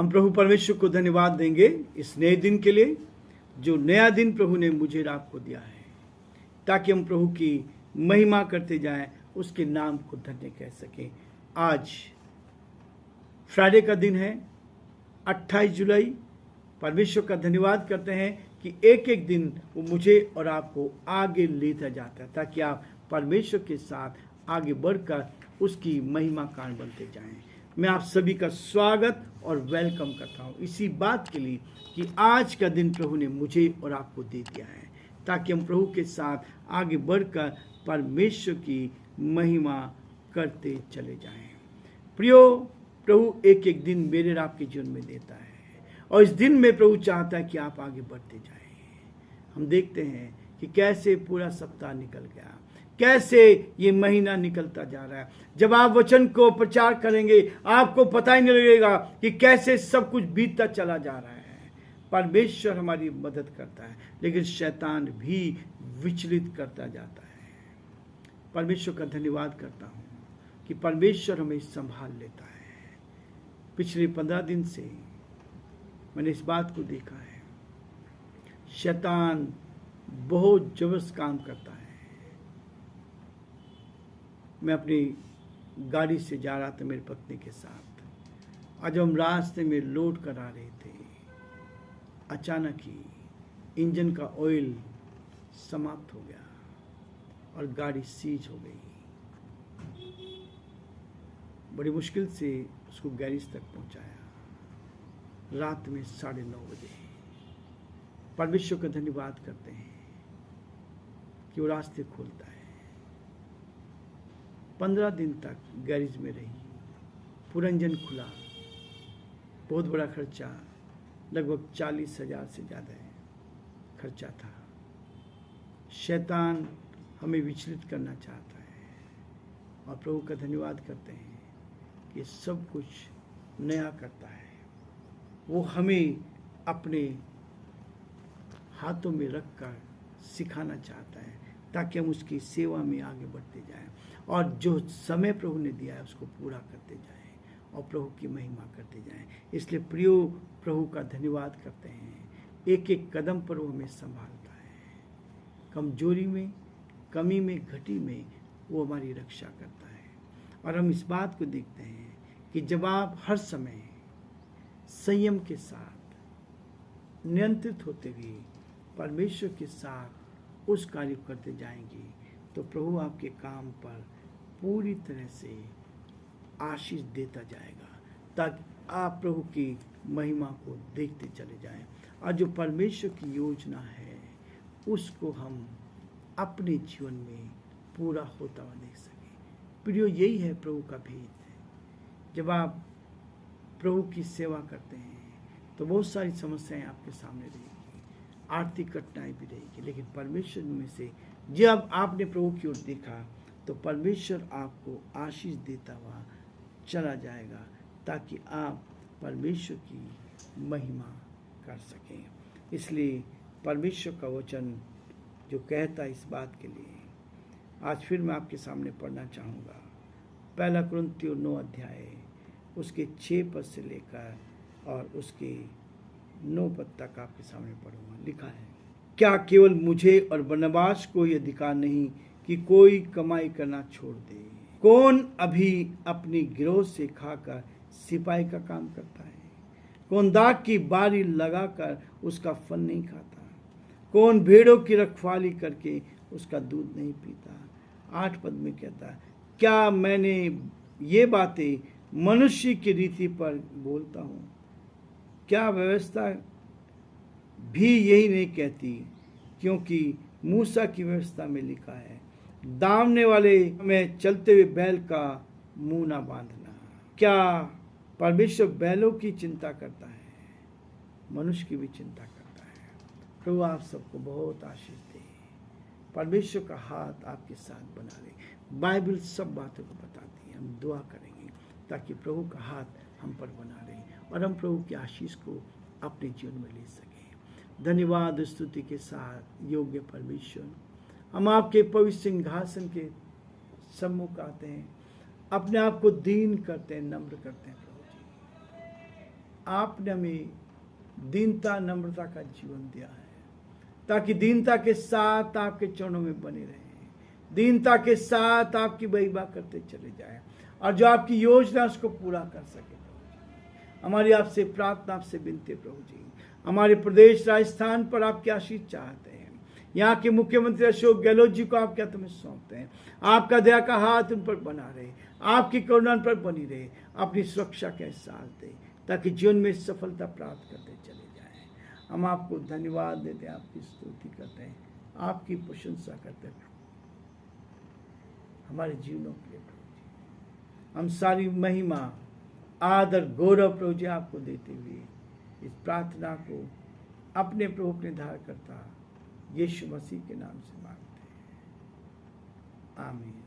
हम प्रभु परमेश्वर को धन्यवाद देंगे इस नए दिन के लिए, जो नया दिन प्रभु ने मुझे और आपको दिया है, ताकि हम प्रभु की महिमा करते जाएं, उसके नाम को धन्य कह सकें। आज फ्राइडे का दिन है, 28 जुलाई। परमेश्वर का धन्यवाद करते हैं कि एक एक दिन वो मुझे और आपको आगे लेता जाता है, ताकि आप परमेश्वर के साथ आगे बढ़कर उसकी महिमा कारण बनते जाएं। मैं आप सभी का स्वागत और वेलकम करता हूं इसी बात के लिए कि आज का दिन प्रभु ने मुझे और आपको दे दिया है, ताकि हम प्रभु के साथ आगे बढ़कर परमेश्वर की महिमा करते चले जाएं। प्रियो, प्रभु एक एक दिन मेरे और आपके जीवन में देता है, और इस दिन में प्रभु चाहता है कि आप आगे बढ़ते जाएं। हम देखते हैं कि कैसे पूरा सप्ताह निकल गया, कैसे ये महीना निकलता जा रहा है। जब आप वचन को प्रचार करेंगे, आपको पता ही नहीं लगेगा कि कैसे सब कुछ बीतता चला जा रहा है। परमेश्वर हमारी मदद करता है, लेकिन शैतान भी विचलित करता जाता है। परमेश्वर का धन्यवाद करता हूँ कि परमेश्वर हमें संभाल लेता है। पिछले 15 दिन से मैंने इस बात को देखा है, शैतान बहुत जबरदस्त काम करता है। मैं अपनी गाड़ी से जा रहा था मेरी पत्नी के साथ, आज हम रास्ते में लोड करा रहे थे, अचानक ही इंजन का ऑयल समाप्त हो गया और गाड़ी सीज हो गई। बड़ी मुश्किल से उसको गैरेज तक पहुंचाया, रात में 9:30 बजे। परमेश्वर का धन्यवाद करते हैं कि वो रास्ते खोलता है। 15 दिन तक गैरेज में रही, पूरा इंजन खुला, बहुत बड़ा खर्चा, लगभग 40,000 से ज़्यादा खर्चा था। शैतान हमें विचलित करना चाहता है, और प्रभु का धन्यवाद करते हैं कि सब कुछ नया करता है। वो हमें अपने हाथों में रखकर सिखाना चाहता है, ताकि हम उसकी सेवा में आगे बढ़ते जाएं, और जो समय प्रभु ने दिया है उसको पूरा करते जाएं और प्रभु की महिमा करते जाएं। इसलिए प्रियो, प्रभु का धन्यवाद करते हैं। एक एक कदम पर वो हमें संभालता है। कमजोरी में, कमी में, घटी में वो हमारी रक्षा करता है। और हम इस बात को देखते हैं कि जब आप हर समय संयम के साथ, नियंत्रित होते हुए परमेश्वर के साथ उस कार्य करते जाएंगे, तो प्रभु आपके काम पर पूरी तरह से आशीष देता जाएगा, ताकि आप प्रभु की महिमा को देखते चले जाएं, और जो परमेश्वर की योजना है उसको हम अपने जीवन में पूरा होता हुआ देख सकें। प्रियो, यही है प्रभु का भेद। जब आप प्रभु की सेवा करते हैं तो बहुत सारी समस्याएं आपके सामने रहेगी, आर्थिक कठिनाई भी रहेगी, लेकिन परमेश्वर में से जब आपने प्रभु की ओर देखा तो परमेश्वर आपको आशीष देता हुआ चला जाएगा, ताकि आप परमेश्वर की महिमा कर सकें। इसलिए परमेश्वर का वचन जो कहता है इस बात के लिए आज फिर मैं आपके सामने पढ़ना चाहूँगा। 1 कुरिन्थियों 9 अध्याय उसके 6 पद से लेकर और उसके 9 पद तक आपके सामने पढ़ूंगा। लिखा है, क्या केवल मुझे और बरनबास को यह अधिकार नहीं कि कोई कमाई करना छोड़ दे? कौन अभी अपनी गिरोह से खाकर सिपाही का काम करता है? कौन दाख की बारी लगाकर उसका फल नहीं खाता? कौन भेड़ों की रखवाली करके उसका दूध नहीं पीता? 8 पद में कहता है, क्या मैंने ये बातें मनुष्य की रीति पर बोलता हूँ? क्या व्यवस्था भी यही नहीं कहती? क्योंकि मूसा की व्यवस्था में लिखा है, दामने वाले में चलते हुए बैल का मुंह ना बांधना। क्या परमेश्वर बैलों की चिंता करता है? मनुष्य की भी चिंता करता है। प्रभु आप सबको बहुत आशीष दे। परमेश्वर का हाथ आपके साथ बना रहे। बाइबल सब बातों को बताती है। हम दुआ करेंगे ताकि प्रभु का हाथ हम पर बना रहे और हम प्रभु की आशीष को अपने जीवन में ले सकें। धन्यवाद स्तुति के साथ योग्य परमेश्वर, हम आपके पवित्र सिंहासन के सम्मुख आते हैं, अपने आप को दीन करते हैं, नम्र करते हैं। प्रभु जी, आपने हमें दीनता नम्रता का जीवन दिया है, ताकि दीनता के साथ आपके चरणों में बने रहें, दीनता के साथ आपकी महिमा करते चले जाएं, और जो आपकी योजना उसको पूरा कर सके। हमारी आपसे प्रार्थना, आपसे विनती है प्रभु जी, हमारे प्रदेश राजस्थान पर आपकी आशीष चाहते हैं। यहाँ के मुख्यमंत्री अशोक गहलोत जी को आप क्या तुम्हें सौंपते हैं। आपका दया का हाथ उन पर बना रहे, आपकी करुणा उन पर बनी रहे, अपनी सुरक्षा का एहसास दे, ताकि जीवन में सफलता प्राप्त करते चले जाएं। हम आपको धन्यवाद देते हैं, आपकी स्तुति करते हैं, आपकी प्रशंसा करते हैं हमारे जीवनों के लिए प्रभु जी। हम सारी महिमा, आदर, गौरव प्रभु जी आपको देते हुए इस प्रार्थना को अपने प्रभु अपने धार करता यीशु मसीह के नाम से मांगते हैं, आमीन।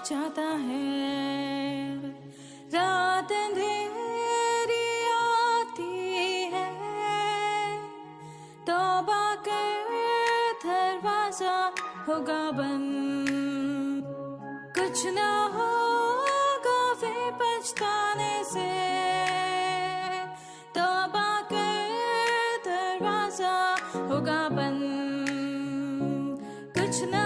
चाहता है, रात अंधेरी आती है, तौबा कर दरवाजा होगा बंद, कुछ ना होगा फिर पछताने से, तौबा कर दरवाजा होगा बंद, कुछ ना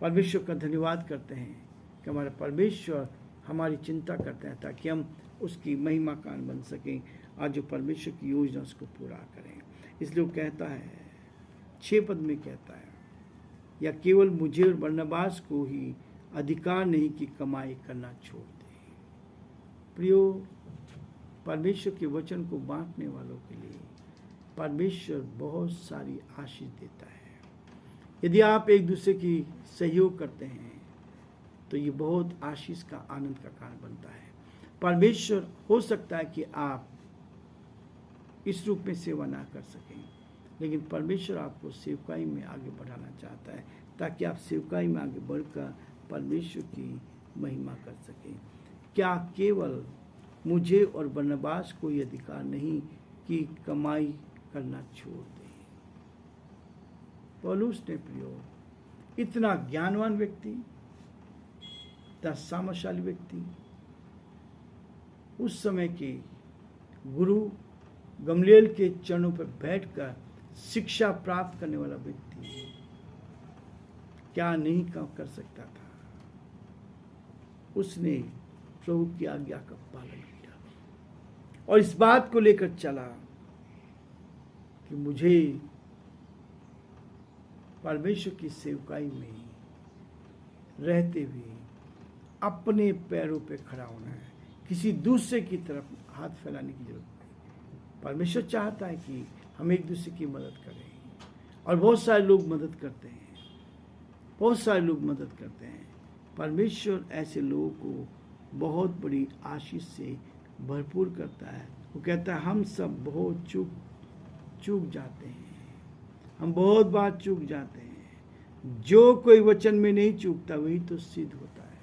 परमेश्वर का धन्यवाद करते हैं कि हमारे परमेश्वर हमारी चिंता करते हैं, ताकि हम उसकी महिमा कान बन सकें और जो परमेश्वर की योजना उसको पूरा करें। इसलिए वो कहता है, 6 पद में कहता है, या केवल मुझे और बरनबास को ही अधिकार नहीं कि कमाई करना छोड़ दें। प्रियो, परमेश्वर के वचन को बांटने वालों के लिए परमेश्वर बहुत सारी आशीष देता है। यदि आप एक दूसरे की सहयोग करते हैं तो ये बहुत आशीष का, आनंद का कारण बनता है। परमेश्वर, हो सकता है कि आप इस रूप में सेवा ना कर सकें, लेकिन परमेश्वर आपको सेवकाई में आगे बढ़ाना चाहता है, ताकि आप सेवकाई में आगे बढ़कर परमेश्वर की महिमा कर सकें। क्या केवल मुझे और बरनबास को ये अधिकार नहीं कि कमाई करना छोड़ दें। पौलुस ने प्रियो, इतना ज्ञानवान व्यक्ति, इतना सामर्थशाली व्यक्ति, उस समय के गुरु गमलीएल के चरणों पर बैठकर शिक्षा प्राप्त करने वाला व्यक्ति क्या नहीं कर सकता था। उसने प्रभु की आज्ञा का पालन किया और इस बात को लेकर चला कि मुझे परमेश्वर की सेवकाई में रहते हुए अपने पैरों पे खड़ा होना है, किसी दूसरे की तरफ हाथ फैलाने की जरूरत नहीं। परमेश्वर चाहता है कि हम एक दूसरे की मदद करें। और बहुत सारे लोग मदद करते हैं, बहुत सारे लोग मदद करते हैं। परमेश्वर ऐसे लोगों को बहुत बड़ी आशीष से भरपूर करता है। वो कहता है हम सब बहुत चूक जाते हैं, हम बहुत बार चूक जाते हैं। जो कोई वचन में नहीं चूकता वही तो सिद्ध होता है।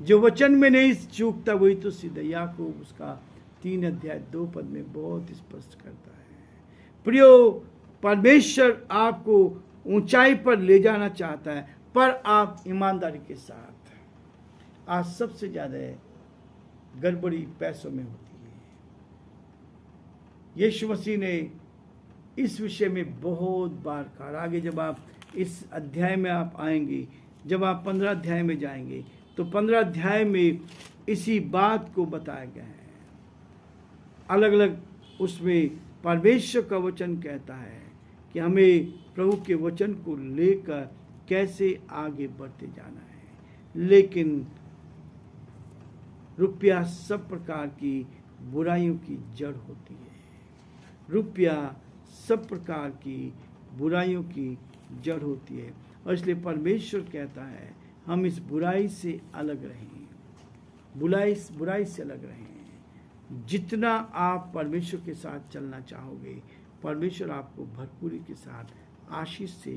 जो वचन में नहीं चूकता वही तो सिद्ध है। याकूब उसका 3:2 में बहुत स्पष्ट करता है। प्रियो, परमेश्वर आपको ऊंचाई पर ले जाना चाहता है, पर आप ईमानदारी के साथ। आज सबसे ज़्यादा गड़बड़ी पैसों में होती है। यीशु मसीह ने इस विषय में बहुत बार कहा। आगे जब आप इस अध्याय में आप आएंगे, जब आप 15 अध्याय में जाएंगे, तो 15 अध्याय में इसी बात को बताया गया है। अलग अलग उसमें परमेश्वर का वचन कहता है कि हमें प्रभु के वचन को लेकर कैसे आगे बढ़ते जाना है। लेकिन रुपया सब प्रकार की बुराइयों की जड़ होती है। रुपया सब प्रकार की बुराइयों की जड़ होती है। और इसलिए परमेश्वर कहता है हम इस बुराई से अलग रहें, बुराई से अलग रहें। जितना आप परमेश्वर के साथ चलना चाहोगे, परमेश्वर आपको भरपूरी के साथ आशीष से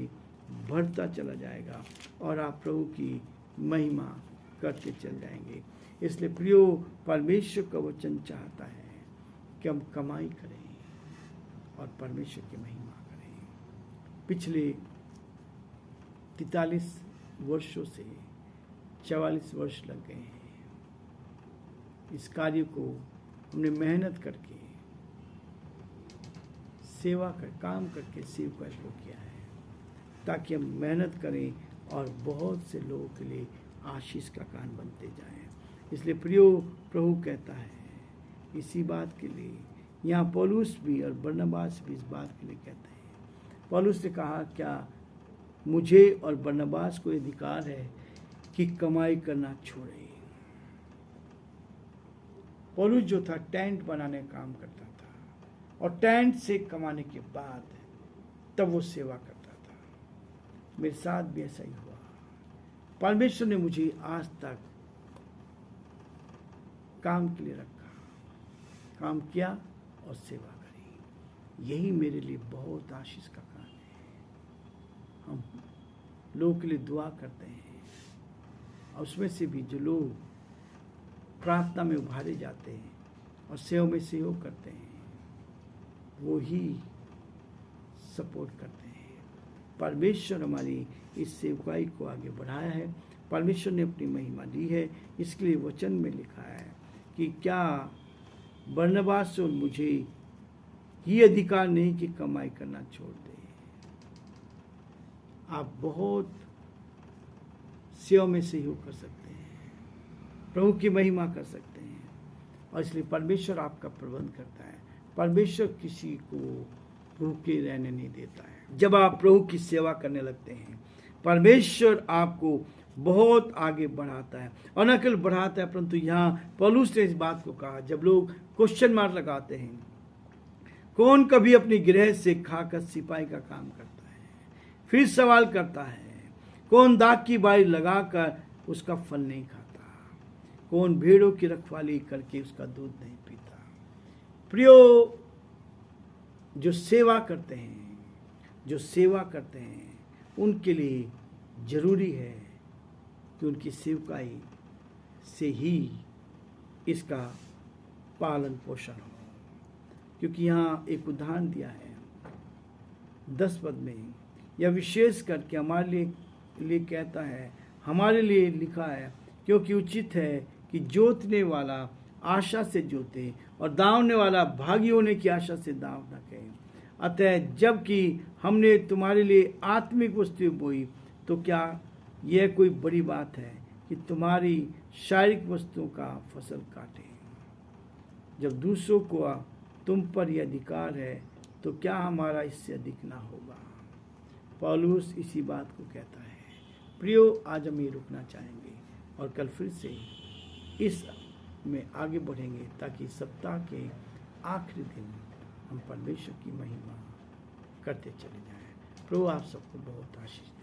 भरता चला जाएगा और आप प्रभु की महिमा करते चल जाएंगे। इसलिए प्रियो, परमेश्वर का वचन चाहता है कि हम कमाई करें और परमेश्वर की महिमा करें। पिछले 43 वर्षों से 44 वर्ष लग गए हैं। इस कार्य को हमने मेहनत करके, काम करके सेवकाई को किया है, ताकि हम मेहनत करें और बहुत से लोगों के लिए आशीष का कारण बनते जाएं। इसलिए प्रियो, प्रभु कहता है इसी बात के लिए, यहाँ पौलुस भी और बरनबास भी इस बात के लिए कहते हैं। पौलुस ने कहा, क्या मुझे और बरनबास को अधिकार है कि कमाई करना छोड़े? पौलुस जो था टेंट बनाने का काम करता था, और टेंट से कमाने के बाद तब वो सेवा करता था। मेरे साथ भी ऐसा ही हुआ। परमेश्वर ने मुझे आज तक काम के लिए रखा, काम किया और सेवा करी। यही मेरे लिए बहुत आशीष का कारण है। हम लोगों के लिए दुआ करते हैं, और उसमें से भी जो लोग प्रार्थना में उभारे जाते हैं और सेवा में सहयोग करते हैं, वो ही सपोर्ट करते हैं। परमेश्वर हमारी इस सेवकाई को आगे बढ़ाया है। परमेश्वर ने अपनी महिमा दी है। इसके लिए वचन में लिखा है कि क्या बरनबास और मुझे ही अधिकार नहीं कि कमाई करना छोड़ दे। आप बहुत सेवा में सहयोग कर सकते हैं, प्रभु की महिमा कर सकते हैं, और इसलिए परमेश्वर आपका प्रबंध करता है। परमेश्वर किसी को भूखे रहने नहीं देता है। जब आप प्रभु की सेवा करने लगते हैं, परमेश्वर आपको बहुत आगे बढ़ाता है, और न केवल बढ़ाता है, परंतु यहाँ पौलुस ने इस बात को कहा, जब लोग क्वेश्चन मार्क लगाते हैं, कौन कभी अपनी गृह से खाकर सिपाही का काम करता है? फिर सवाल करता है, कौन दाख की बारी लगाकर उसका फल नहीं खाता? कौन भेड़ों की रखवाली करके उसका दूध नहीं पीता? प्रियो, जो सेवा करते हैं, उनके लिए जरूरी है कि उनकी सेवकाई से ही इसका पालन पोषण हो। क्योंकि यहाँ एक उदाहरण दिया है 10 पद में, यह विशेष करके हमारे लिए कहता है, हमारे लिए लिखा है, क्योंकि उचित है कि जोतने वाला आशा से जोते और दावने वाला भागी होने की आशा से दाव न कहे। अतः जबकि हमने तुम्हारे लिए आत्मिक वस्तुएं बोई, तो क्या यह कोई बड़ी बात है कि तुम्हारी शारीरिक वस्तुओं का फसल काटे? जब दूसरों को तुम पर यह अधिकार है, तो क्या हमारा इससे अधिक ना होगा? पौलुस इसी बात को कहता है। प्रियो, आज हम ये रुकना चाहेंगे और कल फिर से इस में आगे बढ़ेंगे, ताकि सप्ताह के आखिरी दिन हम परमेश्वर की महिमा करते चले जाएं। प्रभु आप सबको बहुत आशीष दें।